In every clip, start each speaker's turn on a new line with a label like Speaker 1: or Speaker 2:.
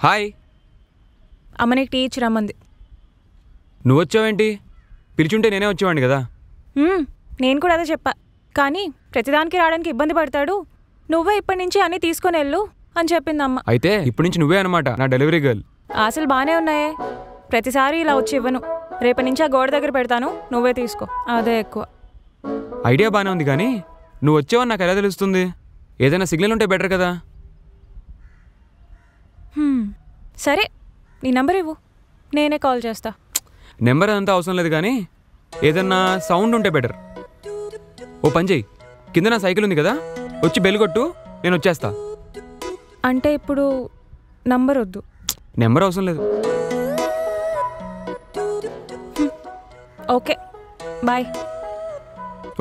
Speaker 1: Hi.
Speaker 2: అమ్మ నీకు tea ఇచ్చి రమ్మంది.
Speaker 1: నువ్వు వచ్చావేంటి? పిలిచుంటే నేనే వచ్చేవాడిని కదా.
Speaker 2: నేను కూడా అదే చెప్పా, కానీ ప్రతిదానికి రావడానికి ఇబ్బంది పడతాడు, నువ్వే ఇప్పటి నుంచి అన్నీ తీసుకొని వెళ్ళు అని చెప్పింది అమ్మ.
Speaker 1: అయితే ఇప్పటి నుంచి నువ్వే అనమాట నా డెలివరీ గర్ల్.
Speaker 2: ఆశలు బాగానే ఉన్నాయే, ప్రతిసారి ఇలా వచ్చి ఇవ్వను. రేపటి నుంచి ఆ గోడ దగ్గర పెడతాను, నువ్వే తీసుకో, అదే ఎక్కువ.
Speaker 1: ఐడియా బాగానే ఉంది, కానీ నువ్వు వచ్చావని నాకు ఎలా తెలుస్తుంది? ఏదైనా సిగ్నల్ ఉంటే బెటర్ కదా.
Speaker 2: సరే, నీ నెంబర్ ఇవ్వు, నేనే కాల్ చేస్తా.
Speaker 1: నెంబర్ అదంతా అవసరం లేదు, కానీ ఏదన్నా సౌండ్ ఉంటే బెటర్. ఓ పని చెయ్యి, కింద నా సైకిల్ ఉంది కదా, వచ్చి బెల్ కొట్టు, నేను వచ్చేస్తా.
Speaker 2: అంటే ఇప్పుడు నంబర్ వద్దు.
Speaker 1: నెంబర్ అవసరం లేదు.
Speaker 2: Okay bye.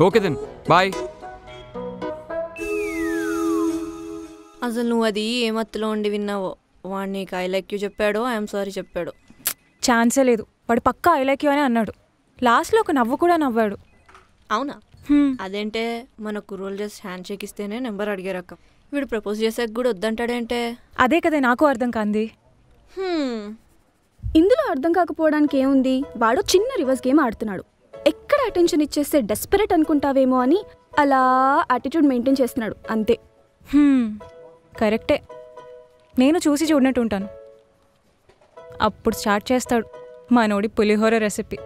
Speaker 1: Okay then bye.
Speaker 3: అసలు నువ్వు అది ఏ మత్తులో ఉండి విన్నావో? వాడు నీకు ఐ లైక్ యూ చెప్పాడో ఐఎమ్ సారీ చెప్పాడు?
Speaker 2: ఛాన్సే లేదు, వాడు పక్కా ఐ లైక్ యూ అని అన్నాడు. లాస్ట్లో ఒక నవ్వు కూడా నవ్వాడు.
Speaker 3: అవునా? అదేంటే మనకు రోల్ చేసి హ్యాండ్ షేక్ ఇస్తేనే నెంబర్ అడిగారక్క, వీడు ప్రపోజ్ చేసాక కూడా వద్దంటాడేంటే?
Speaker 2: అదే కదా నాకు అర్థం కాంది.
Speaker 4: ఇందులో అర్థం కాకపోవడానికి ఏముంది? వాడు చిన్న రివర్స్ గేమ్ ఆడుతున్నాడు. ఎక్కడ అటెన్షన్ ఇచ్చేస్తే డెస్పరేట్ అనుకుంటావేమో అని అలా యాటిట్యూడ్ మెయింటైన్ చేస్తున్నాడు, అంతే.
Speaker 2: కరెక్టే, నేను చూసి చూడనట్టు ఉంటాను. అప్పుడు స్టార్ట్ చేస్తాడు మనోడి pulihora recipe.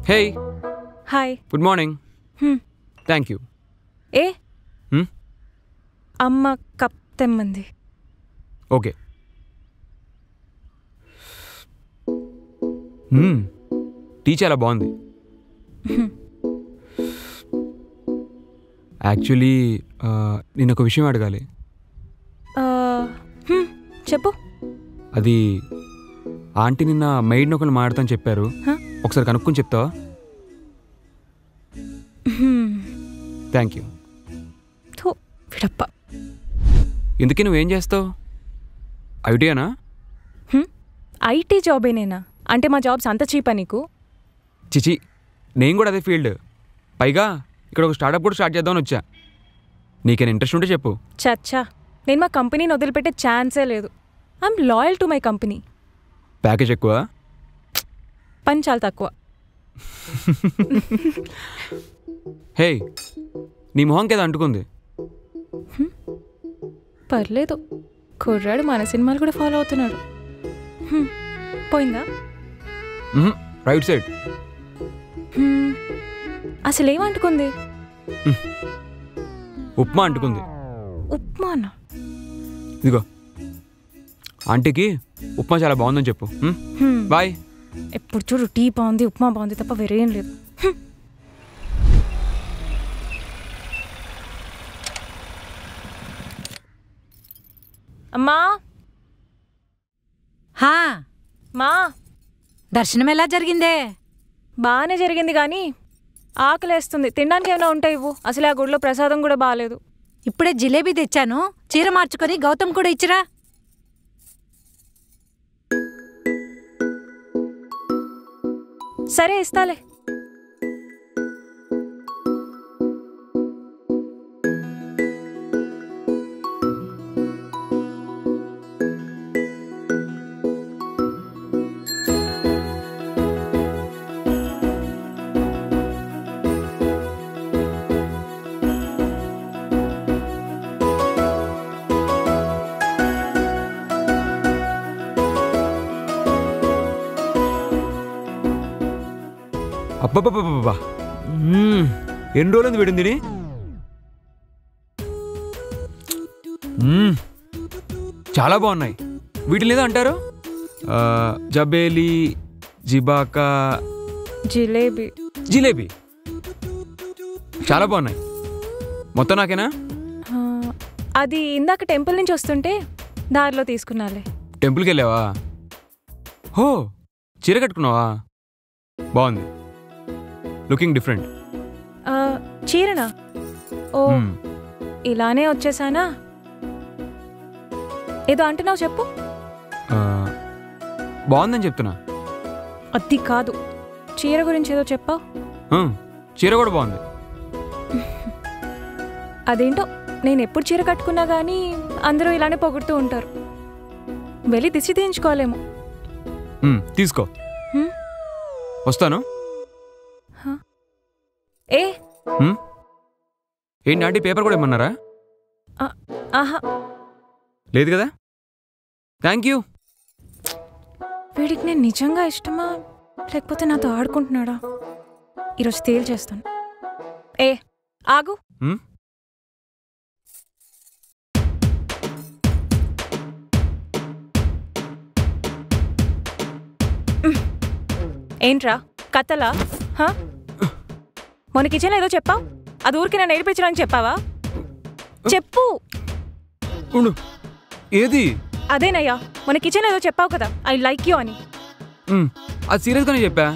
Speaker 1: Hey
Speaker 2: hi.
Speaker 1: Good morning. Thank you.
Speaker 2: ఏ అమ్మ కప్ తెమ్మంది.
Speaker 1: ఓకే. టీ చాలా బాగుంది. యాక్చువల్లీ నేను ఒక విషయం అడగాలి.
Speaker 2: చెప్పు.
Speaker 1: అది ఆంటీ నిన్న మెయిడ్ నొకరు మాడతాను చెప్పారు, ఒకసారి కనుక్కొని చెప్తావా? Thank you.
Speaker 2: విడప్ప.
Speaker 1: ఎందుకే నువ్వేం చేస్తావు? ఐటీయానా?
Speaker 2: ఐటీ జాబేనేనా? అంటే మా జాబ్స్ అంత చీపా నీకు?
Speaker 1: చిచి, నేను కూడా అదే ఫీల్డ్. పైగా ఇక్కడ ఒక స్టార్టప్ కూడా స్టార్ట్ చేద్దామని వచ్చా. నీకేనా ఇంట్రెస్ట్ ఉంటే చెప్పు.
Speaker 2: చచ్చా, నేను మా కంపెనీని వదిలిపెట్టే ఛాన్సే లేదు. I'm loyal to my company.
Speaker 1: Package ఎక్కువ,
Speaker 2: పని చాలా తక్కువ.
Speaker 1: హే, నీ మొహంకి ఏదో అంటుకుంది.
Speaker 2: పర్లేదు, కుర్రాడు మన సినిమాలు కూడా ఫాలో అవుతున్నాడు. పోయిందా?
Speaker 1: Right side.
Speaker 2: అసలేమంటుకుంది?
Speaker 1: ఉప్మా అంటుకుంది.
Speaker 2: ఉప్మానా?
Speaker 1: ఇదిగో, ఆంటీకి ఉప్మా చాలా బాగుందని చెప్పు. బాయ్.
Speaker 2: ఎప్పుడు చూడు టీ బాగుంది, ఉప్మా బాగుంది తప్ప వేరేం లేదు. అమ్మా.
Speaker 5: హా
Speaker 2: మా
Speaker 5: దర్శనం ఎలా జరిగిందే?
Speaker 2: బాగానే జరిగింది, కానీ ఆకలేస్తుంది. తినడానికి ఏమైనా ఉంటాయి ఇవ్వు. అసలు ఆ గుడిలో ప్రసాదం కూడా బాగాలేదు.
Speaker 5: ఇప్పుడే జిలేబీ తెచ్చాను, చీర మార్చుకొని గౌతమ్ కూడా ఇచ్చిరా.
Speaker 2: సరే ఇస్తాలే.
Speaker 1: అబ్బబ్బబ్బబ్బా, ఎన్ని రోజులు విడింది? చాలా బాగున్నాయి. వీటిని ఏదో అంటారు, జబేలి, జిబాకా,
Speaker 2: జిలేబీ.
Speaker 1: జిలేబీ చాలా బాగున్నాయి. మొత్తం నాకేనా?
Speaker 2: అది ఇందాక టెంపుల్ నుంచి వస్తుంటే దారిలో తీసుకున్నాలే.
Speaker 1: టెంపుల్కి వెళ్ళావా? హో, చీర కట్టుకున్నావా? బాగుంది, లుకింగ్ డిఫరెంట్.
Speaker 2: చీరనా? ఓ, ఇలానే వచ్చేసానా? ఏదో అంటున్నావు చెప్పు.
Speaker 1: బాగుందని చెప్తున్నా.
Speaker 2: అది కాదు, చీర గురించి ఏదో చెప్పావు.
Speaker 1: చీర కూడా బాగుంది.
Speaker 2: అదేంటో నేను ఎప్పుడు చీర కట్టుకున్నా కానీ అందరూ ఇలానే పొగుడుతూ ఉంటారు. వెళ్ళి దిష్టి తీయించుకోవాలేమో.
Speaker 1: తీసుకో. వస్తాను.
Speaker 2: ఏ
Speaker 1: ఏంటి ఆంటీ, పేపర్ కూడా ఇమ్మన్నారా?
Speaker 2: ఆహా,
Speaker 1: లేదు కదా. Thank you.
Speaker 2: వీడికి నేను నిజంగా ఇష్టమా లేకపోతే నాతో ఆడుకుంటున్నాడా? ఈరోజు తేల్చేస్తాను. ఏ ఆగు. ఏంట్రా కథలా? మొన్న కిచెన్ ఏదో చెప్పావు, అది ఊరికి నన్ను ఏడిపించడానికి చెప్పావా? చెప్పు.
Speaker 1: ఏది?
Speaker 2: అదేనయ్యా, మన కిచెన్ ఏదో చెప్పావు కదా, ఐ లైక్ యూ అని.
Speaker 1: అది సీరియస్గానే చెప్పా.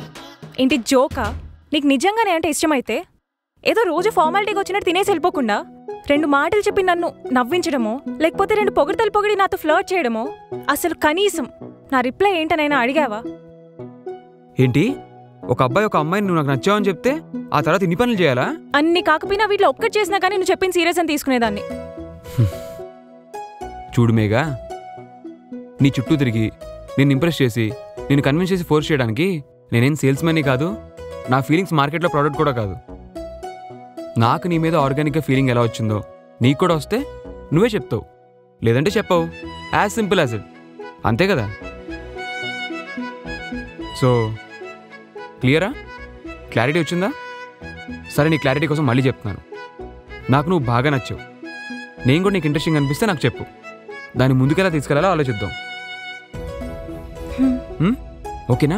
Speaker 2: ఏంటి జోకా? నీకు నిజంగానే అంటే ఇష్టమైతే ఏదో రోజు ఫార్మాలిటీగా వచ్చినట్టు తినేసి వెళ్ళిపోకుండా 2 మాటలు చెప్పి నన్ను నవ్వించడమో లేకపోతే 2 పొగడతలు పొగిడి నాతో ఫ్లర్ట్ చేయడమో, అసలు కనీసం నా రిప్లై ఏంటనైనా అడిగావా?
Speaker 1: ఏంటి, ఒక అబ్బాయి ఒక అమ్మాయిని నువ్వు నాకు నచ్చావని చెప్తే ఆ తర్వాత ఇన్ని పనులు చేయాలా?
Speaker 2: అన్ని కాకపోయినా వీటిలో ఒక్కటి చేసినా కానీ నువ్వు చెప్పిన సీరియస్ అని తీసుకునేదాన్ని.
Speaker 1: చూడు మేఘా, నీ చుట్టూ తిరిగి నిన్ను ఇంప్రెస్ చేసి నేను కన్విన్స్ చేసి ఫోర్స్ చేయడానికి నేనేం సేల్స్ మ్యాన్ని కాదు, నా ఫీలింగ్స్ మార్కెట్లో ప్రోడక్ట్ కూడా కాదు. నాకు నీ మీద ఆర్గానిక్గా ఫీలింగ్ ఎలా వచ్చిందో నీకు కూడా వస్తే నువ్వే చెప్తావు, లేదంటే చెప్పవు. యాజ్ సింపుల్ యాజ్ ఇట్, అంతే కదా. సో క్లియరా? క్లారిటీ వచ్చిందా? సరే, నీ క్లారిటీ కోసం మళ్ళీ చెప్తున్నాను. నాకు నువ్వు బాగా నచ్చావు. నేను కూడా నీకు ఇంట్రెస్టింగ్ అనిపిస్తే నాకు చెప్పు, దాన్ని ముందుకెలా తీసుకెళ్ళాలో ఆలోచిద్దాం. ఓకేనా?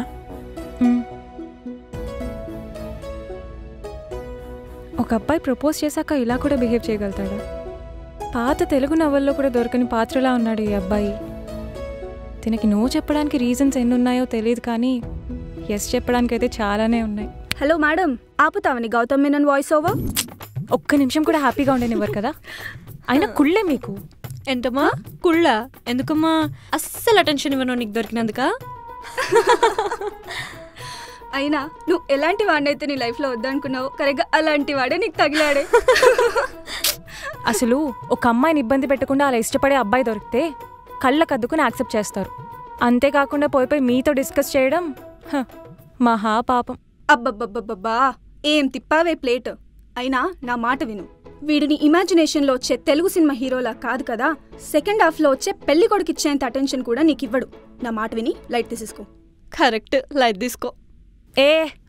Speaker 2: ఒక అబ్బాయి ప్రపోజ్ చేశాక ఇలా కూడా బిహేవ్ చేయగలుగుతాడా? పాత తెలుగు నవల్లో కూడా దొరకని పాత్రలా ఉన్నాడు ఈ అబ్బాయి. తనకి నో చెప్పడానికి రీజన్స్ ఎన్ని ఉన్నాయో తెలియదు, కానీ ఎస్ చెప్పడానికైతే చాలానే ఉన్నాయి.
Speaker 4: హలో మేడం, ఆపుతావని గౌతమ్ మేనన్ వాయిస్ ఓవర్?
Speaker 2: ఒక్క నిమిషం కూడా హ్యాపీగా ఉండనివ్వరు కదా. అయినా కుళ్ళే మీకు.
Speaker 3: ఏంటమ్మా కుళ్ళ? ఎందుకమ్మా? అస్సలు అటెన్షన్ ఇవ్వను నీకు దొరికినందుక.
Speaker 4: అయినా నువ్వు ఎలాంటి వాడినైతే నీ లైఫ్లో వద్దనుకున్నావు, కరెక్ట్గా అలాంటి వాడే నీకు తగిలాడే.
Speaker 2: అసలు ఒక అమ్మాయిని ఇబ్బంది పెట్టకుండా అలా ఇష్టపడే అబ్బాయి దొరికితే కళ్ళకద్దుకుని యాక్సెప్ట్ చేస్తారు. అంతేకాకుండా పోయి మీతో డిస్కస్ చేయడం మహా పాపం.
Speaker 4: అబ్బబ్బబ్బబ్బా, ఏం తిప్పావే ప్లేట్. అయినా నా మాట విను, వీడిని ఇమాజినేషన్లో వచ్చే తెలుగు సినిమా హీరోలా కాదు కదా, సెకండ్ హాఫ్లో వచ్చే పెళ్లి కొడుకు ఇచ్చేంత అటెన్షన్ కూడా నీకు ఇవ్వడు. నా మాట విని లైట్ తీసేసుకో.
Speaker 3: కరెక్ట్, లైట్ తీసుకో.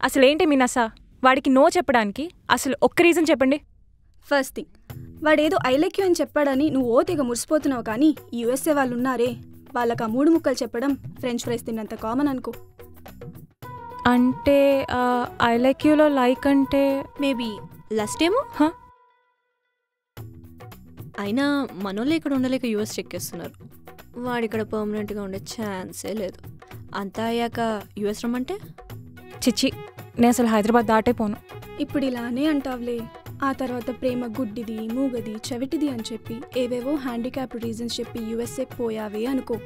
Speaker 2: అసలు ఏంటి మీ నసా? వాడికి నో చెప్పడానికి అసలు ఒక్క రీజన్ చెప్పండి.
Speaker 4: ఫస్ట్ థింగ్, వాడేదో ఐ లైక్ యూ అని చెప్పాడని నువ్వు ఓ తెగ మురిసిపోతున్నావు, కానీ యూఎస్ఏ వాళ్ళు ఉన్నారే, వాళ్ళకి ఆ 3 ముక్కలు చెప్పడం ఫ్రెంచ్ ఫ్రైస్ తిన్నంత కామన్ అనుకో.
Speaker 2: అంటే ఐ లైక్ యూలో లైక్ అంటే
Speaker 3: మేబీ లస్ట్ ఏమో. అయినా మనోళ్ళు ఇక్కడ ఉండలేక యూఎస్ చెక్ చేస్తున్నారు. వాడు ఇక్కడ పర్మనెంట్గా ఉండే ఛాన్సే లేదు. అంతా అయ్యాక యూఎస్ రమ్మంటే
Speaker 2: చిచ్చి, నేను అసలు హైదరాబాద్ దాటే పోను.
Speaker 4: ఇప్పుడు ఇలానే అంటావులే, ఆ తర్వాత ప్రేమ గుడ్డిది, మూగది, చెవిటిది అని చెప్పి ఏవేవో హ్యాండిక్యాప్ రీజన్స్ చెప్పి యూఎస్ఏ పోయావే అనుకో.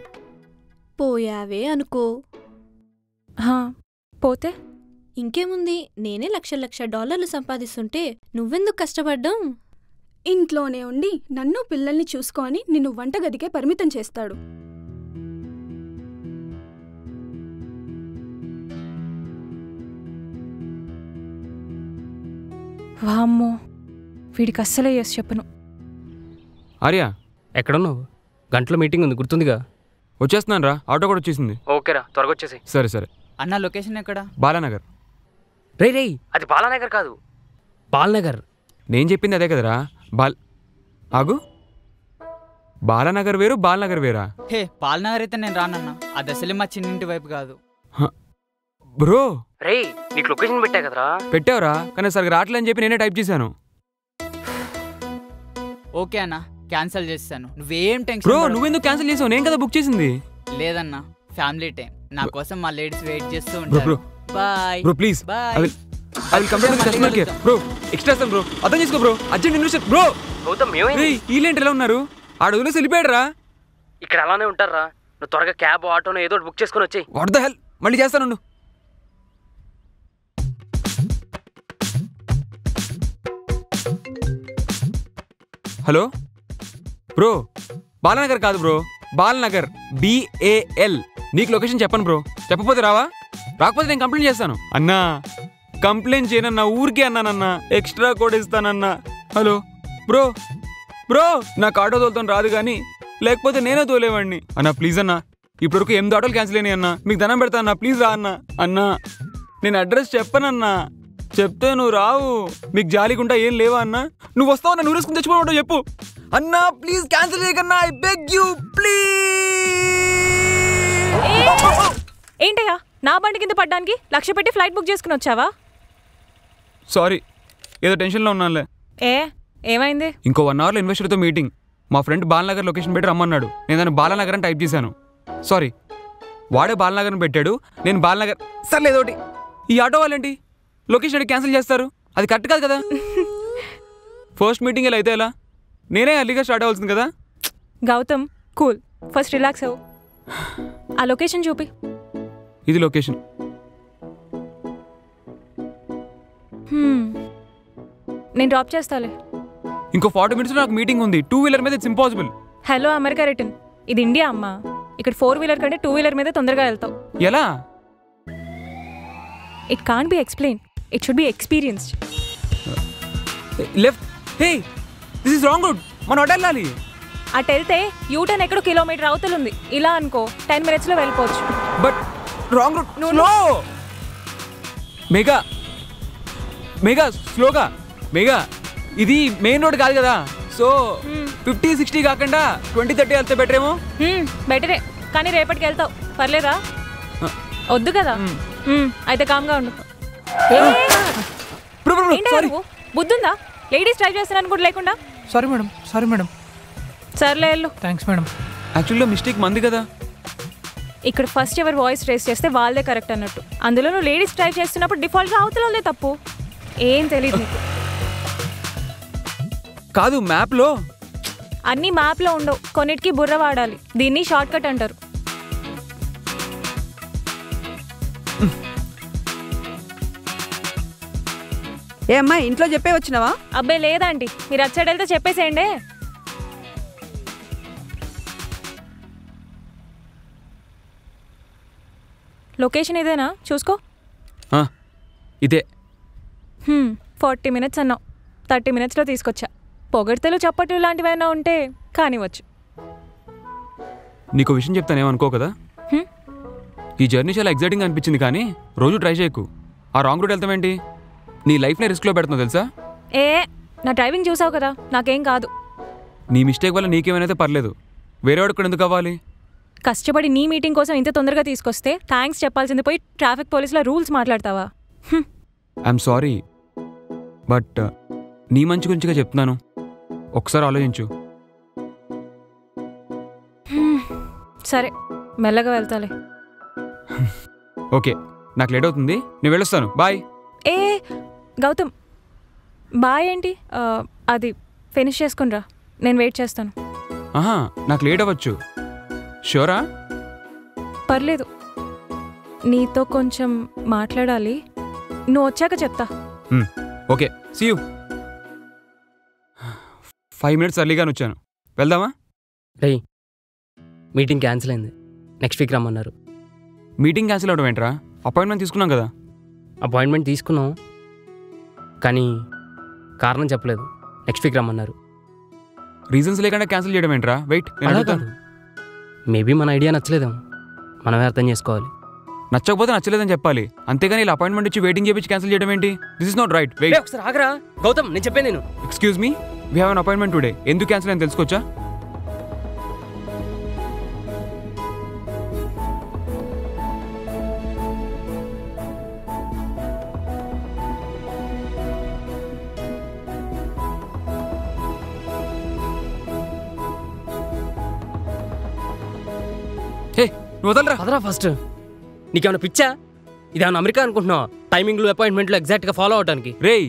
Speaker 2: పోతే
Speaker 3: ఇంకేముంది, నేనే $1,00,000 సంపాదిస్తుంటే నువ్వెందుకు కష్టపడ్డం?
Speaker 4: ఇంట్లోనే ఉండి నన్ను పిల్లల్ని చూసుకొని నిన్ను వంటగదికే పరిమితం చేస్తాడు.
Speaker 2: వామ్మో, వీడికి అస్సలే ఎస్ చెప్పను.
Speaker 1: ఆర్యా,
Speaker 6: ఎక్కడున్నావు? గంటలో మీటింగ్ ఉంది, గుర్తుందిగా?
Speaker 1: వచ్చేస్తున్నాను రా, ఆటో కూడా వచ్చేసింది.
Speaker 6: ఓకేరా, త్వరగా వచ్చేసి.
Speaker 1: సరే సరే.
Speaker 7: అన్న లొకేషన్ ఎక్కడ?
Speaker 1: బాలానగర్.
Speaker 6: రేయ్, అది బాలానగర్ కాదు, బాల్నగర్.
Speaker 1: నేను చెప్పింది అదే కదరా. ఆగు, బాలానగర్ వేరు, బాల్నగర్ వేరా?
Speaker 7: హే, బాల్నగర్ అయితే నేను రానన్నా, అది అసలే మా చిన్నింటి వైపు కాదు.
Speaker 1: బ్రో,
Speaker 6: రేయ్, నీకు లొకేషన్ పెట్టా కదరా.
Speaker 1: పెట్టావురా, కానీ సరిగ్గా రావట్లేదని చెప్పి నేనే టైప్ చేశాను.
Speaker 7: ఓకే అన్న, క్యాన్సిల్ చేస్తాను, నువ్వేం టెన్షన్.
Speaker 1: బ్రో, నువ్వెందుకు క్యాన్సిల్ చేసావు? నేను కదా బుక్ చేసింది.
Speaker 7: లేదన్నా, ఫ్యామిలీ టైం, నా కోసం మా లేడీస్ వెయిట్ చేస్తూ
Speaker 1: బ్రో
Speaker 7: ఉంటారు.
Speaker 1: Bro
Speaker 7: bye
Speaker 1: bro, please.
Speaker 7: Bye.
Speaker 1: I will complete with customer care. Bro, extra ఇస్తాను బ్రో, అర్థం చేసుకో bro. Urgent invest bro.
Speaker 6: Gautam, ఏమైంది?
Speaker 1: వీళ్ళేంటి ఎలా ఉన్నారు? ఆడ వదిలేసి వెళ్ళిపోయాడు రా.
Speaker 6: ఇక్కడ అలానే ఉంటారా? నువ్వు త్వరగా క్యాబ్ ఆటోనో ఏదో ఒకటి బుక్ చేసుకొని వచ్చేయి.
Speaker 1: వాట్ ద హెల్, మళ్ళీ చేస్తాను. హలో బ్రో, బాలనగర్ కాదు బ్రో, బాలనగర్, BAL. నీకు లొకేషన్ చెప్పను బ్రో. చెప్పకపోతే రావా? రాకపోతే నేను కంప్లైంట్ చేస్తాను. అన్నా కంప్లైంట్ చేయనన్నా, ఊరికే అన్నానన్నా, ఎక్స్ట్రా కూడా ఇస్తానన్నా. హలో బ్రో, బ్రో నాకు ఆటో తోలుతాను రాదు కానీ లేకపోతే నేనే తోలేవాడిని. అన్నా ప్లీజ్ అన్నా, ఇప్పటివరకు 8 ఆటోలు క్యాన్సిల్ అయినాయి అన్నా. మీకు దండం పెడతా అన్నా, ప్లీజ్ రా అన్నా. అన్నా నేను అడ్రస్ చెప్పనన్నా, చెప్తే నువ్వు రావు. మీకు జాలిగుంటా ఏం లేవా అన్నా? నువ్వు వస్తావు నన్ను ఊరేసుకుని తెచ్చిపోవడం చెప్పు అన్నా. ప్లీజ్ క్యాన్సిల్ చేయకన్నా, ఐ బెగ్ యూ ప్లీజ్.
Speaker 2: ఏంటయ్యా నా బండి కింద పడ్డానికి 1,00,000 పెట్టి ఫ్లైట్ బుక్ చేసుకుని వచ్చావా?
Speaker 1: సారీ, ఏదో టెన్షన్లో ఉన్నానులే.
Speaker 2: ఏమైంది?
Speaker 1: ఇంకో 1 అవర్లో ఇన్వెస్టర్తో మీటింగ్. మా ఫ్రెండ్ బాలనగర్ లొకేషన్ పెట్టి రమ్మన్నాడు. నేను దాన్ని బాలనగర్ అని టైప్ చేశాను. సారీ, వాడే బాలనగర్ని పెట్టాడు, నేను బాలనగర్. సర్లేదు ఒకటి, ఈ ఆటో వాళ్ళేంటి లొకేషన్ క్యాన్సిల్ చేస్తారు? అది కరెక్ట్ కాదు కదా. ఫస్ట్ మీటింగ్ ఎలా అయితే ఎలా? నేనే అర్లీగా స్టార్ట్ అవ్వాల్సింది కదా.
Speaker 2: గౌతమ్ కూల్, ఫస్ట్ రిలాక్స్ అవ్వు. ఆ లొకేషన్ చూపి.
Speaker 1: ఇది లొకేషన్.
Speaker 2: నేను డ్రాప్ చేస్తాలే.
Speaker 1: ఇంకో 40 మినిట్స్లో నాకు మీటింగ్ ఉంది. 2 వీలర్ మీద it's impossible.
Speaker 2: Hello America return, ఇది ఇండియా అమ్మా. ఇక్కడ 4 వీలర్ కంటే 2 వీలర్ మీద తొందరగా వెళ్తావు.
Speaker 1: ఎలా?
Speaker 2: It can't be explain, it should be experienced.
Speaker 1: Left. Hey, this is wrong route. మనం అటు వెళ్ళాలి.
Speaker 2: అటు వెళ్తే యూటర్న్ ఎక్కడో కిలోమీటర్ అవతల ఉంది. ఇలా అనుకో 10 మినిట్స్లో వెళ్ళిపోవచ్చు.
Speaker 1: But wrong route. Slow. Megha, Megha స్లోగా. మేఘా ఇది మెయిన్ రోడ్ కాదు కదా. సో 50-60 కాకుండా 20-30 వెళ్తే బెటర్ ఏమో.
Speaker 2: బెటరే, కానీ రేపటికి వెళ్తావు పర్లేదా? వద్దు కదా. అయితే కామ్గా ఉండు. బుద్ధుందా? లేడీస్ డ్రైవ్ చేస్తున్నాను కూడా లేకుండా.
Speaker 8: Sorry madam, sorry madam.
Speaker 2: సర్లే వెళ్ళు.
Speaker 8: Thanks madam.
Speaker 1: యాక్చువల్గా మిస్టేక్ మంది కదా.
Speaker 2: ఇక్కడ ఫస్ట్ ఎవరు వాయిస్ రేస్ చేస్తే వాళ్ళదే కరెక్ట్ అన్నట్టు. అందులో నువ్వు లేడీస్ డ్రైవ్ చేస్తున్నప్పుడు డిఫాల్ట్గా అవతలే తప్పు. ఏం తెలియదు నీకు.
Speaker 1: కాదు, మ్యాప్లో
Speaker 2: అన్నీ మ్యాప్లో ఉండవు, కొన్నిటికి బుర్ర వాడాలి. దీన్ని షార్ట్ కట్ అంటారు.
Speaker 9: ఏ అమ్మాయి, ఇంట్లో చెప్పే వచ్చినావా?
Speaker 2: అబ్బాయి లేదండి, మీరు అటు సైడ్ వెళ్తే చెప్పేసేయండి. లొకేషన్ ఇదేనా? చూసుకో.
Speaker 1: ఇదే.
Speaker 2: 40 మినిట్స్ అన్నావు, 30 మినిట్స్లో తీసుకొచ్చా. పొగడ్తలు చప్పట్లు లాంటివి ఏమైనా ఉంటే కానివచ్చు.
Speaker 1: నీకు విషయం చెప్తానేమనుకో కదా. ఈ జర్నీ చాలా ఎగ్జైటింగ్ అనిపించింది కానీ రోజు ట్రై చేయకు. ఆ రాంగ్ రూట్ వెళ్తామేంటి? నీ లైఫ్నే రిస్క్లో పెడుతున్నావు తెలుసా.
Speaker 2: నా డ్రైవింగ్ చూసావు కదా, నాకేం కాదు.
Speaker 1: నీ మిస్టేక్ వల్ల నీకేమైనా పర్లేదు, వేరేవాడు కూడా ఎందుకు అవ్వాలి?
Speaker 2: కష్టపడి నీ మీటింగ్ కోసం ఇంత తొందరగా తీసుకొస్తే థ్యాంక్స్ చెప్పాల్సింది పోయి ట్రాఫిక్ పోలీసుల రూల్స్ మాట్లాడతావా?
Speaker 1: ఐఎమ్ సారీ, బట్ నీ మంచి గురించిగా చెప్తున్నాను, ఒకసారి ఆలోచించు.
Speaker 2: సరే, మెల్లగా వెళ్తాలే.
Speaker 1: ఓకే, నాకు లేట్ అవుతుంది, నేను వెళ్ళొస్తాను. బాయ్.
Speaker 2: గౌతమ్, బాయ్ ఏంటి? అది ఫినిష్ చేసుకునిరా, నేను వెయిట్ చేస్తాను.
Speaker 1: నాకు లేట్ అవ్వచ్చు. షూరా?
Speaker 2: పర్లేదు, నీతో కొంచెం మాట్లాడాలి. నువ్వు వచ్చాక చెప్తా.
Speaker 1: Okay, see you. 5 మినిట్స్ అర్లీగానే వచ్చాను, వెళ్దామా?
Speaker 6: రే, మీటింగ్ క్యాన్సిల్ అయింది, నెక్స్ట్ వీక్ రమ్మన్నారు.
Speaker 1: మీటింగ్ క్యాన్సిల్ అవడం ఏంట్రా? అపాయింట్మెంట్ తీసుకున్నాం కదా.
Speaker 6: అపాయింట్మెంట్ తీసుకున్నాం కానీ కారణం చెప్పలేదు, నెక్స్ట్ వీక్ రమ్మన్నారు.
Speaker 1: రీజన్స్ లేకుండా క్యాన్సిల్ చేయడం ఏంట్రా? వెయిట్,
Speaker 6: మేబీ మన ఐడియా నచ్చలేదేమో, మనమే అర్థం చేసుకోవాలి.
Speaker 1: నచ్చకపోతే నచ్చలేదని చెప్పాలి, అంతేగాని ఇలా అపాయింట్మెంట్ ఇచ్చి వెయిటింగ్ చేపించి క్యాన్సిల్ చేయడం ఏంటి? This is not right. Wait,
Speaker 6: ఒకసారి ఆగరా గౌతమ్, నేను చెప్పాను. నేను
Speaker 1: excuse me, we have an appointment today. ఎందుకు క్యాన్సిల్ అని తెలుసుకోవచ్చా? నువ్వు వదలరా.
Speaker 6: అదరా ఫస్ట్, నీకేమైనా పిచ్చా? ఇదేమన్నా అమెరికా అనుకుంటున్నావు? టైమింగ్లు అపాయింట్మెంట్లు ఎగ్జాక్ట్గా ఫాలో అవడానికి.
Speaker 1: రేయ్,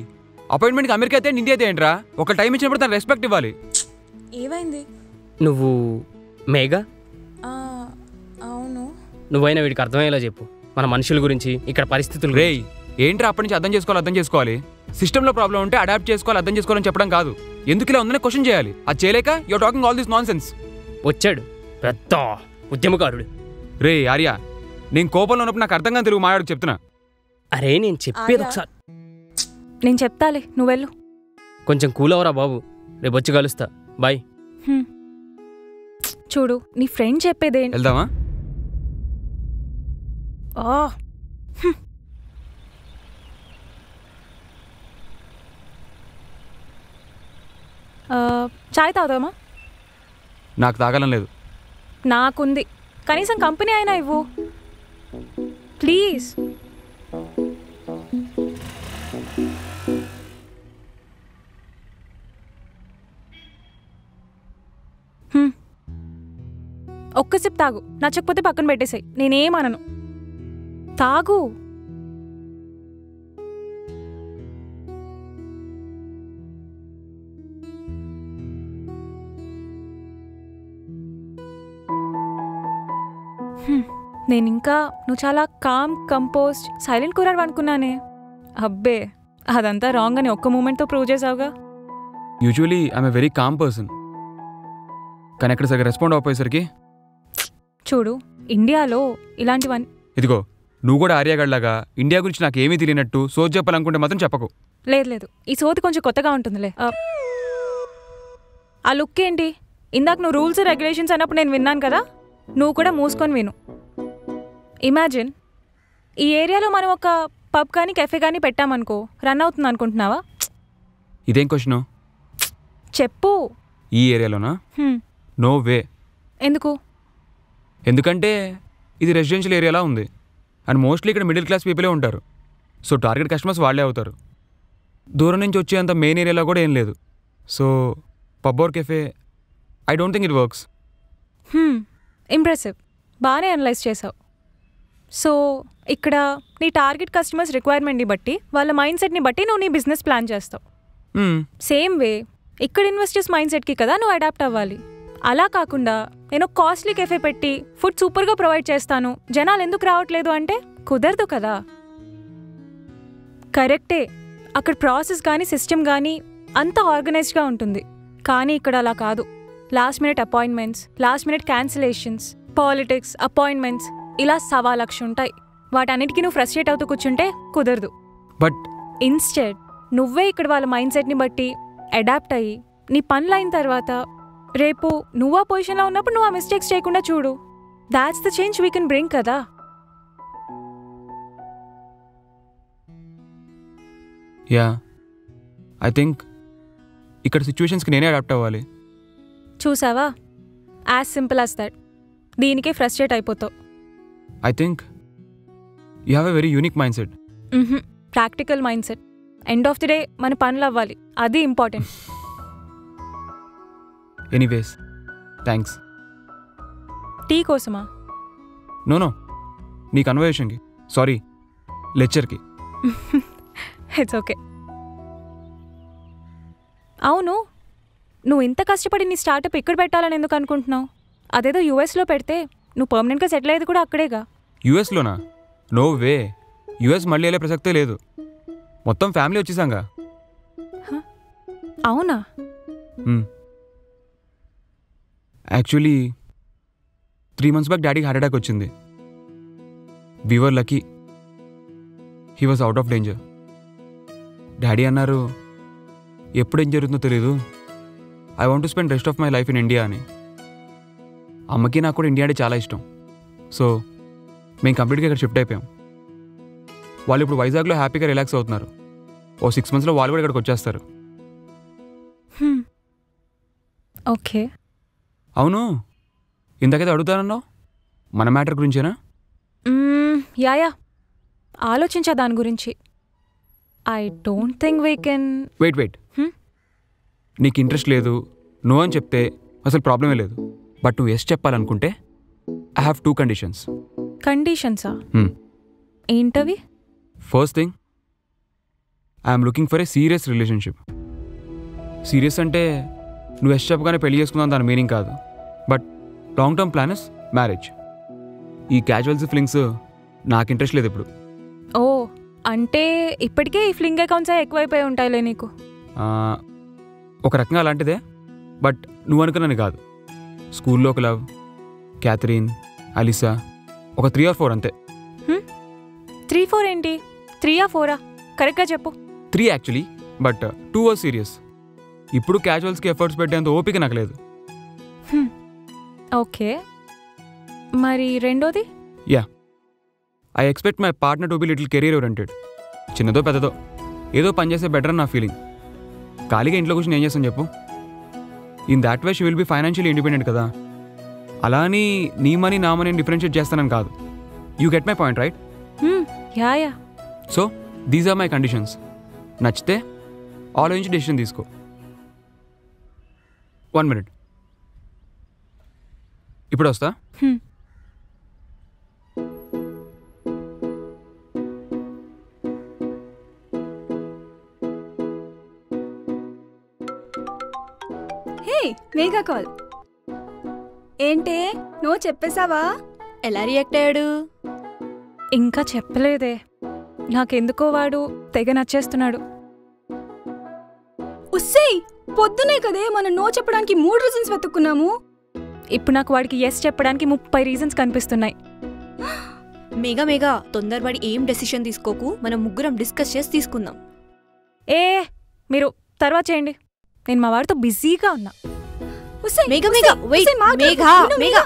Speaker 1: అపాయింట్మెంట్కి అమెరికా అయితే ఇండియా అయితే ఏంట్రా? ఒక టైం ఇచ్చినప్పుడు తను రెస్పెక్ట్ ఇవ్వాలి.
Speaker 2: ఏమైంది?
Speaker 6: నువ్వు మేఘా
Speaker 2: అవును.
Speaker 6: నువ్వైనా వీడికి అర్థమయ్యేలా చెప్పు, మన మనుషుల గురించి, ఇక్కడ పరిస్థితులు.
Speaker 1: రేయ్ ఏంట్రా అప్పటి నుంచి అర్థం చేసుకోవాలి సిస్టంలో ప్రాబ్లం ఉంటే అడాప్ట్ చేసుకోవాలి, అర్థం చేసుకోవాలని చెప్పడం కాదు. ఎందుకు ఇలా ఉందని క్వశ్చన్ చేయాలి. అది చేయలేక you're talking all this nonsense.
Speaker 6: వచ్చాడు పెద్ద ఉద్యమకారుడు.
Speaker 1: రే ఆర్య, నేను కోపంలో ఉన్నప్పుడు నాకు అర్థంగా తెలుగు మాట్లాడు చెప్తున్నా.
Speaker 6: అరే నేను చెప్పేది ఒకసారి.
Speaker 2: నేను చెప్తాలే, నువ్వు వెళ్ళు.
Speaker 6: కొంచెం కూల్ అవరా బాబు, రేపు వచ్చి కలుస్తా. బాయ్.
Speaker 2: చూడు, నీ ఫ్రెండ్ చెప్పేదే.
Speaker 1: వెళ్దామా?
Speaker 2: చాయ్ తాగుదామా?
Speaker 1: నాకు తాగాలని లేదు.
Speaker 2: నాకుంది, కనీసం కంపెనీ అయినా ఇవ్వు ప్లీజ్. ఒక్క సిప్ తాగు, నచ్చకపోతే పక్కన పెట్టేసాయి, నేనేమనను. తాగు. నేనింకా నువ్వు చాలా కామ్, కంపోజ్డ్, సైలెంట్ కూరాడు అనుకున్నానే. అబ్బే, అదంతా రాంగ్ అని ఒక్క మూమెంట్తో ప్రూవ్ చేసావుగా.
Speaker 1: Usually I'm a very calm person, కానీ ఎక్కడ సరిగ్గా రెస్పాండ్ అయిపోయేసరికి.
Speaker 2: చూడు, ఇండియాలో ఇలాంటివన్నీ.
Speaker 1: ఇదిగో, నువ్వు కూడా ఆర్యగడ్లాగా ఇండియా గురించి నాకు ఏమీ తెలియనట్టు సోచ్ చెప్పాలనుకుంటే మాత్రం చెప్పకు.
Speaker 2: లేదు, ఈ సోది కొంచెం కొత్తగా ఉంటుందిలే. ఆ లుక్ ఏంటి? ఇందాక నువ్వు రూల్స్ రెగ్యులేషన్స్ అన్నప్పుడు నేను విన్నాను కదా, నువ్వు కూడా మూసుకొని విను. ఇమాజిన్, ఈ ఏరియాలో మనం ఒక పబ్ కానీ కెఫే కానీ పెట్టామనుకో, రన్ అవుతుంది అనుకుంటున్నావా?
Speaker 1: ఇదేం క్వశ్చను?
Speaker 2: చెప్పు.
Speaker 1: ఈ ఏరియాలోనా? No way.
Speaker 2: ఎందుకు?
Speaker 1: ఎందుకంటే ఇది రెసిడెన్షియల్ ఏరియాలా ఉంది అండ్ మోస్ట్లీ ఇక్కడ మిడిల్ క్లాస్ పీపులే ఉంటారు. సో టార్గెట్ కస్టమర్స్ వాళ్ళే అవుతారు. దూరం నుంచి వచ్చేంత మెయిన్ ఏరియాలో కూడా ఏం లేదు. So pub or cafe, I don't think it works.
Speaker 2: Impressive, బాగానే అనలైజ్ చేసావు. సో ఇక్కడ నీ టార్గెట్ కస్టమర్స్ రిక్వైర్మెంట్ని బట్టి, వాళ్ళ మైండ్ సెట్ని బట్టి నువ్వు నీ బిజినెస్ ప్లాన్ చేస్తావు. సేమ్ వే ఇక్కడ ఇన్వెస్టర్స్ మైండ్ సెట్కి కదా నువ్వు అడాప్ట్ అవ్వాలి. అలా కాకుండా నేను కాస్ట్లీ కెఫే పెట్టి ఫుడ్ సూపర్గా ప్రొవైడ్ చేస్తాను, జనాలు ఎందుకు రావట్లేదు అంటే కుదరదు కదా. కరెక్టే, అక్కడ ప్రాసెస్ కానీ సిస్టమ్ కానీ అంతా ఆర్గనైజ్డ్గా ఉంటుంది. కానీ ఇక్కడ అలా కాదు. Last minute appointments, last minute cancellations, politics, appointments, ఇలా 1,00,000 ఉంటాయి. వాటన్నిటికీ నువ్వు ఫ్రస్ట్రేట్ అవుతూ కూర్చుంటే కుదరదు.
Speaker 1: బట్
Speaker 2: ఇన్స్టెడ్ నువ్వే ఇక్కడ వాళ్ళ మైండ్ సెట్ని బట్టి అడాప్ట్ అయ్యి నీ పనులు అయిన తర్వాత రేపు నువ్వు ఆ పొజిషన్లో ఉన్నప్పుడు నువ్వు ఆ మిస్టేక్స్ చేయకుండా చూడు. That's the change we can bring కదా.
Speaker 1: యా, ఐ థింక్ ఇక్కడ సిచ్యువేషన్స్కి నేనే అడాప్ట్ అవ్వాలి.
Speaker 2: చూసావా, యాజ్ సింపుల్ యాజ్ దట్. దీనికే ఫ్రస్ట్రేట్ అయిపోతావు.
Speaker 1: I think you have a very unique mind set.
Speaker 2: Practical mind set. End of the day మన పనులు అవ్వాలి, అది ఇంపార్టెంట్.
Speaker 1: Anyways, thanks.
Speaker 2: టీ కోసమా?
Speaker 1: నో, నీ కన్వర్జేషన్కి, సారీ, లెక్చర్కి.
Speaker 2: It's okay. అవును, నువ్వు ఇంత కష్టపడి నీ స్టార్టప్ ఇక్కడ పెట్టాలని ఎందుకు అనుకుంటున్నావు? అదేదో యూఎస్లో పెడితే నువ్వు పర్మనెంట్గా సెటిల్ అయ్యేది కూడా అక్కడేగా.
Speaker 1: యూఎస్లోనా? నో వే, యూఎస్ మళ్ళీ వెళ్ళే ప్రసక్తే లేదు. మొత్తం ఫ్యామిలీ వచ్చేసాంగా.
Speaker 2: అవునా?
Speaker 1: యాక్చువల్లీ 3 months బ్యాక్ డాడీకి హార్ట్ అటాక్ వచ్చింది. We were lucky, he was out of danger. Daddy అన్నారు, ఎప్పుడు ఏం జరుగుతుందో తెలీదు, I want to spend rest of my life in India అని. అమ్మకి నాకు కూడా ఇండియా అంటే చాలా ఇష్టం. సో మేము కంప్లీట్గా ఇక్కడ షిఫ్ట్ అయిపోయాం. వాళ్ళు ఇప్పుడు వైజాగ్లో హ్యాపీగా రిలాక్స్ అవుతున్నారు. ఓ 6 monthsలో వాళ్ళు కూడా ఇక్కడికి వచ్చేస్తారు.
Speaker 2: ఓకే.
Speaker 1: అవును, ఇందాకైతే అడుగుతానన్నావు, మన మ్యాటర్ గురించేనా?
Speaker 2: యా, ఆలోచించా దాని గురించి. I don't think we can.
Speaker 1: Wait, నీకు ఇంట్రెస్ట్ లేదు, నో అని చెప్తే అసలు ప్రాబ్లమే లేదు. బట్ నువ్వు ఎస్ చెప్పాలనుకుంటే ఐ హ్యావ్ 2 conditions.
Speaker 2: కండిషన్సా? ఏంటవి?
Speaker 1: First thing, I'm looking for a serious relationship. Serious అంటే నువ్వు ఎస్ చెప్పగానే పెళ్లి చేసుకుందాం దాని మీనింగ్ కాదు. But long term plan is marriage. ఈ క్యాజువల్స్ ఫీలింగ్స్ నాకు ఇంట్రెస్ట్ లేదు ఇప్పుడు.
Speaker 2: ఓ అంటే ఇప్పటికే ఈ ఫ్లింగ్ అకౌంట్సే ఎక్కువైపోయి ఉంటాయిలే నీకు.
Speaker 1: ఆ, ఒక రకంగా అలాంటిదే, బట్ నువ్వు అనుకున్నాను కాదు. స్కూల్లో ఒక లవ్, క్యాథరిన్, అలిసా, ఒక 3 or 4 అంతే.
Speaker 2: 3-4 ఏంటి? 3-4 కరెక్ట్గా చెప్పు.
Speaker 1: 3 యాక్చువల్లీ, బట్ 2 వాజ్ సీరియస్. ఇప్పుడు క్యాజువల్స్కి ఎఫర్ట్స్ పెట్టేంత ఓపిక నాకు లేదు.
Speaker 2: ఓకే, మరి రెండోది?
Speaker 1: Yeah, I expect my partner to be little career oriented. చిన్నదో పెద్దదో ఏదో పని చేస్తే బెటర్ అని నా ఫీలింగ్. ఖాళీగా ఇంట్లో కూర్చొని ఏం చేస్తాను చెప్పు? In that way she will be financially independent కదా. అలా అని నీ మనీ నా మనీ డిఫరెన్షియేట్ చేస్తానని కాదు. You get my point right?
Speaker 2: Yeah yeah.
Speaker 1: So these are my conditions. నచ్చితే ఆలోచించి డెసిషన్ తీసుకో. 1 minute, ఇప్పుడు వస్తా.
Speaker 4: Hey Megha call. ఏంటే నో చెప్పేశావా?
Speaker 3: ఎలా రియాక్ట్ అయ్యాడు?
Speaker 2: ఇంకా చెప్పలేదే. నాకెందుకో వాడు తెగ నచ్చేస్తున్నాడు.
Speaker 4: ఉస్సేయ్, పొద్దునే కదే మనం నో చెప్పడానికి 3 రీజన్స్ వెతుక్కున్నాము.
Speaker 2: ఇప్పుడు నాకు వాడికి ఎస్ చెప్పడానికి 30 రీజన్స్ కనిపిస్తున్నాయి.
Speaker 3: మేఘా తొందరపడి ఏం డెసిషన్ తీసుకోకు, మనం ముగ్గురం డిస్కస్ చేసి తీసుకుందాం.
Speaker 2: ఏ మీరు తర్వాత చేయండి, నేను మా వాడితో బిజీగా ఉన్నా.
Speaker 4: ఉస్సేయ్,
Speaker 3: మేఘా
Speaker 4: ఉస్సేయ్,
Speaker 3: వెయిట్,
Speaker 4: ఉస్సేయ్, మాట్లాడు.
Speaker 3: మేఘా